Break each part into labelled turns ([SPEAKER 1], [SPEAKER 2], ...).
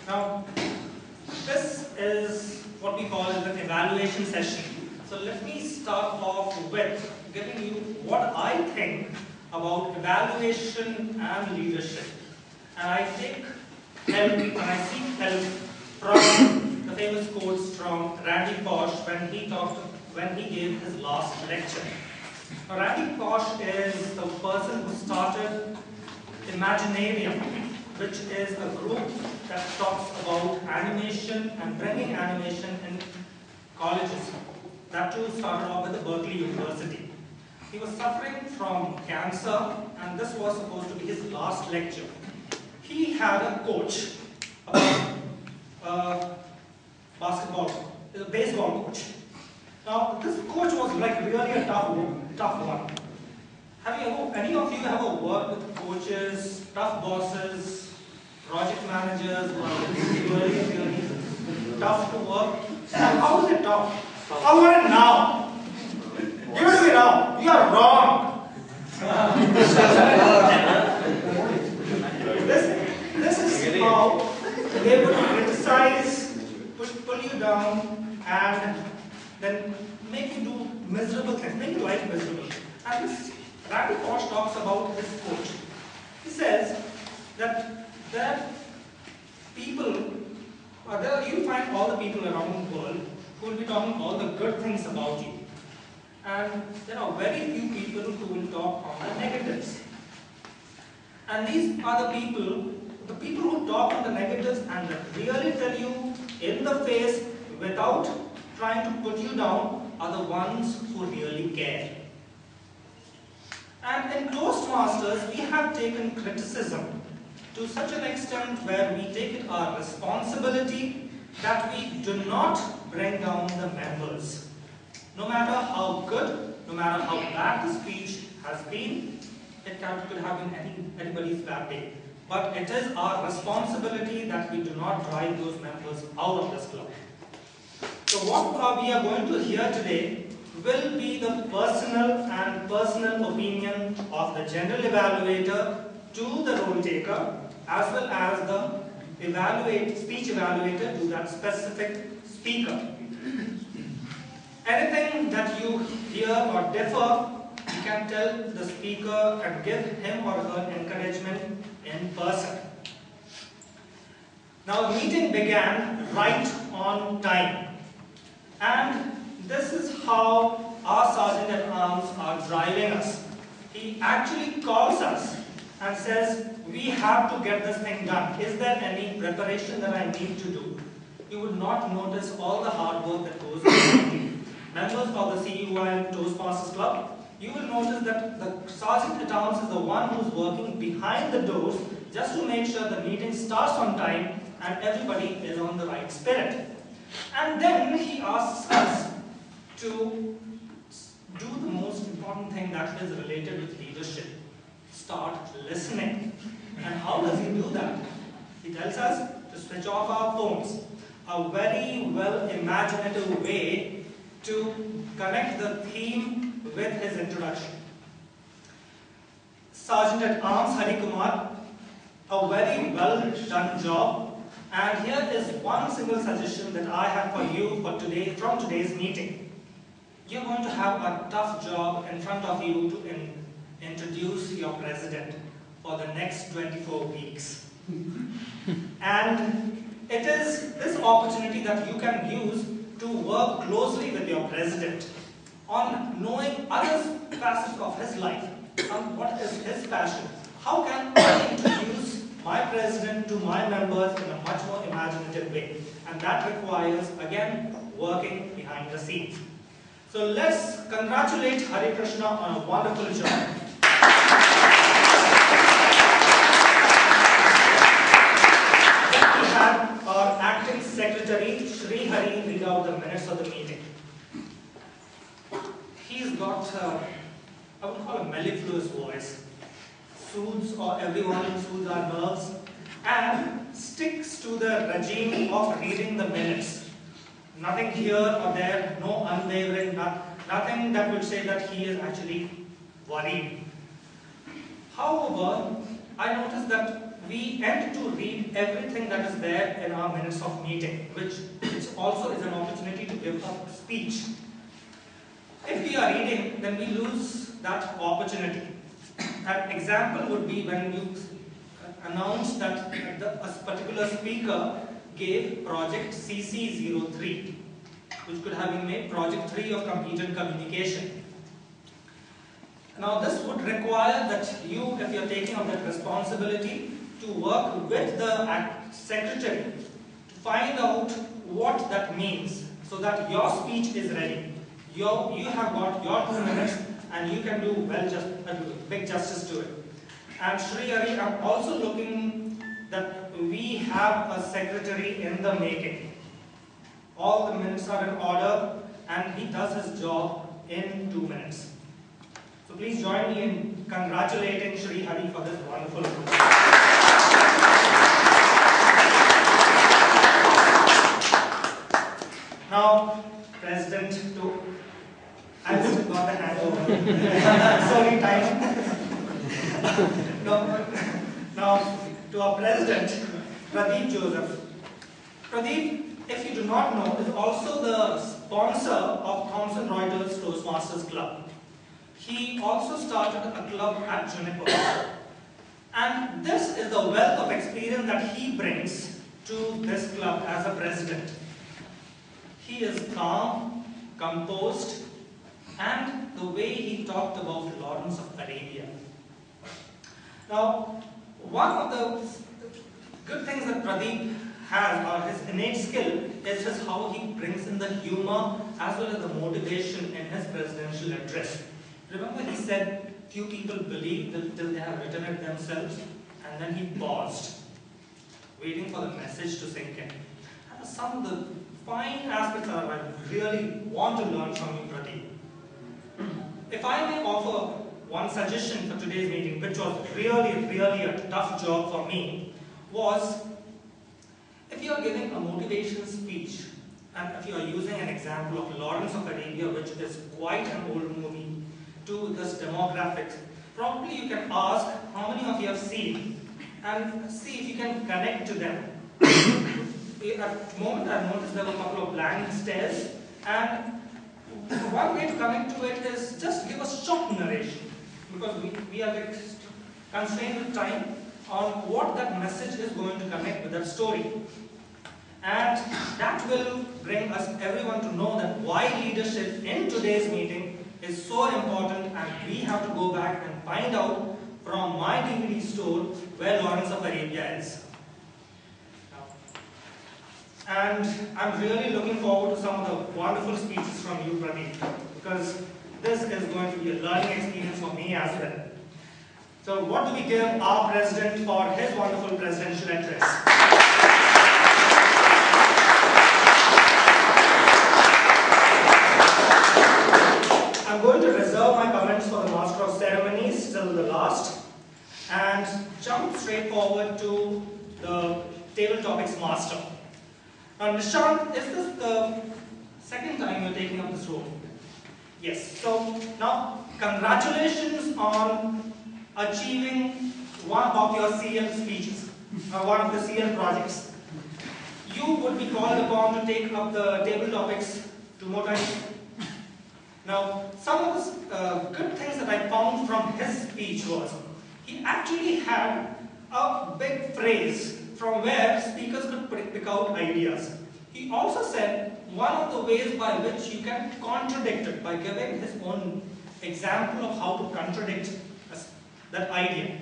[SPEAKER 1] Now, this is what we call an evaluation session. So let me start off with giving you what I think about evaluation and leadership. And I take help and I seek help from the famous quotes from Randy Pausch when he gave his last lecture. Now, Randy Pausch is the person who started Imaginarium, which is a group that talks about animation and bringing animation in colleges. That too started off with the Berkeley University. He was suffering from cancer, and this was supposed to be his last lecture. He had a coach, a baseball coach. Now, this coach was like really a tough one. Any of you ever worked with coaches, tough bosses, project managers who are really tough to work? How is it tough? I want it now. Give it to me now. You are wrong. This is how they would criticize, pull you down, and then make you do miserable things, make your life miserable. And this Randy Pausch talks about his coach. He says that you'll find all the people around the world who will be talking all the good things about you. And there are very few people who will talk on the negatives. And these are the people who talk on the negatives and really tell you in the face without trying to put you down are the ones who really care. And in Toastmasters, we have taken criticism to such an extent where we take it our responsibility that we do not bring down the members. No matter how good, no matter how bad the speech has been, it could have been anybody's bad day. But it is our responsibility that we do not drive those members out of this club. So what we are going to hear today will be the personal opinion of the general evaluator to the role taker, as well as the speech evaluator to that specific speaker. Anything that you hear or differ, you can tell the speaker and give him or her encouragement in person. Now, the meeting began right on time. And this is how our Sergeant at Arms are driving us. He actually calls us and says, we have to get this thing done. Is there any preparation that I need to do? You would not notice all the hard work that goes into it. Members of the CUI Toastmasters Club, you will notice that the Sergeant at Arms is the one who's working behind the doors just to make sure the meeting starts on time and everybody is on the right spirit. And then he asks us to do the most important thing that is related with leadership. Start listening. And how does he do that? He tells us to switch off our phones. A very well imaginative way to connect the theme with his introduction. Sergeant at Arms Hari Kumar, a very well done job. And here is one single suggestion that I have for you for today, from today's meeting. You're going to have a tough job in front of you to introduce your president for the next 24 weeks. And it is this opportunity that you can use to work closely with your president on knowing other facets of his life, on what is his passion. How can I introduce my president to my members in a much more imaginative way? And that requires, again, working behind the scenes. So let's congratulate Hari Krishna on a wonderful job. Then we have our acting secretary, Shri Hari, read out the minutes of the meeting. He's got, I would call a mellifluous voice. Everyone soothes our nerves and sticks to the regime of reading the minutes. Nothing here or there, no unwavering, nothing that would say that he is actually worried. However, I noticed that we end to read everything that is there in our minutes of meeting, which also is an opportunity to give a speech. If we are reading, then we lose that opportunity. An example would be when you announce that a particular speaker gave project CC03, which could have been made project 3 of computer communication. Now this would require that you, if you are taking up that responsibility, to work with the secretary to find out what that means, so that your speech is ready. You have got your 2 minutes and you can do big justice to it. And Shri Hari, I'm also looking that we have a secretary in the making. All the minutes are in order and he does his job in 2 minutes. So please join me in congratulating Shri Hari for this wonderful work. Now, President, I've still got the handover. Sorry, time. Now, to our President, Pradeep Joseph. Pradeep, if you do not know, is also the sponsor of Thomson Reuters Toastmasters Club. He also started a club at Juniper. And this is the wealth of experience that he brings to this club as a president. He is calm, composed, and the way he talked about Lawrence of Arabia. Now, one of the good things that Pradeep has, or his innate skill, is how he brings in the humor as well as the motivation in his presidential address. Remember, he said, few people believe till they have written it themselves, and then he paused, waiting for the message to sink in. And some of the fine aspects that I really want to learn from you, Pradeep. If I may offer one suggestion for today's meeting, which was really a tough job for me, was if you are giving a motivation speech, and if you are using an example of Lawrence of Arabia, which is quite an old movie, to this demographics, probably you can ask how many of you have seen and see if you can connect to them. At the moment I noticed there were a couple of blank stares, and one way to connect to it is just give a short narration, because we are constrained with time on what that message is going to connect with that story. And that will bring us everyone to know that why leadership in today's meeting is so important, and we have to go back and find out from my DVD store where Lawrence of Arabia is. And I'm really looking forward to some of the wonderful speeches from you, Pradeep, because this is going to be a learning experience for me as well. So what do we give our President for his wonderful presidential address? I'm going to reserve my comments for the Master of Ceremonies till the last and jump straight forward to the Table Topics Master. Now, Nishant, is this the second time you're taking up this role? Yes. So, now, congratulations on achieving one of your CL speeches, one of the CL projects. You would be called upon to take up the table topics 2 more times. Now, some of the good things that I found from his speech was, he actually had a big phrase from where speakers could pick out ideas. He also said one of the ways by which you can contradict it, by giving his own example of how to contradict that idea.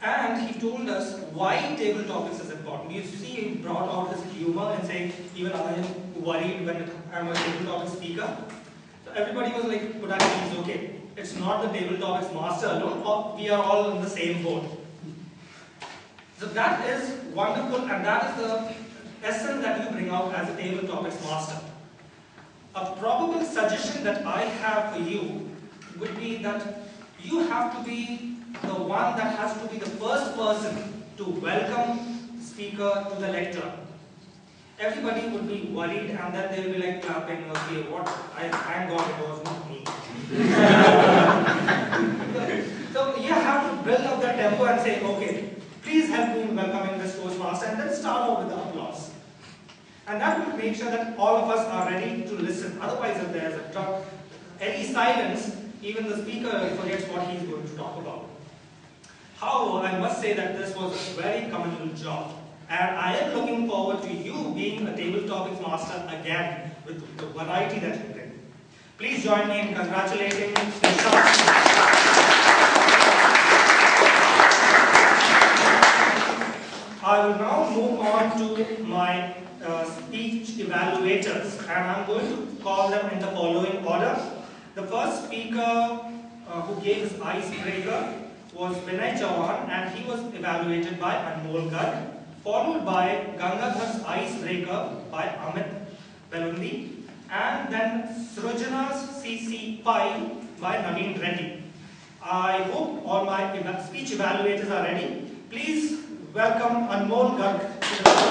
[SPEAKER 1] And he told us why table topics is important. You see, he brought out his humor and saying, even I am worried when I'm a table topics speaker. So everybody was like, but actually, it's okay. It's not the table topics master alone, we are all in the same boat. So that is wonderful, and that is the essence that you bring out as a table topics master. A probable suggestion that I have for you would be that you have to be the one that has to be the first person to welcome the speaker to the lecture. Everybody would be worried, and then they will be like clapping, okay, what? Thank God it was not me. So you have to to build up the tempo and say, okay, please help me in welcoming this Toastmaster, and then start off with the applause. And that will make sure that all of us are ready to listen. Otherwise, if there is any silence, even the speaker forgets what he is going to talk about. However, I must say that this was a very commendable job. And I am looking forward to you being a table topics master again with the variety that you bring. Please join me in congratulating Nishant. I will now move on to my speech evaluators, and I'm going to call them in the following order. The first speaker who gave his icebreaker was Vinay Chauhan, and he was evaluated by Anmol Garg, followed by Gangadhar's icebreaker by Amit Belundi, and then Srujana's CC Pi by Naveen Reddy. I hope all my speech evaluators are ready. Please welcome Anmol Garg.